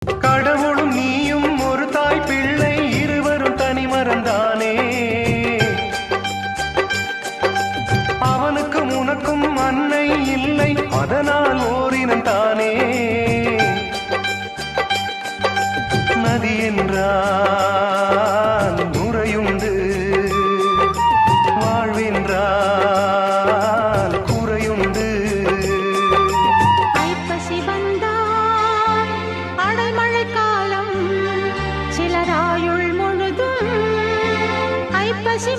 கடவுளும் நீயும் ஒரு தாய் பிள்ளை இருவரும் தனி மறந்தானே. அவனுக்கும் உனக்கும் அன்னை இல்லை, அதனால் ஓரினம் தானே. நதி என்றால் நுரையுண்டு, வாழ்வென்றால் குறையுண்டு. ஐப்பசி வந்தால் அடைமழை காலம், சிலராயுள் முழுதும் ஐப்பசி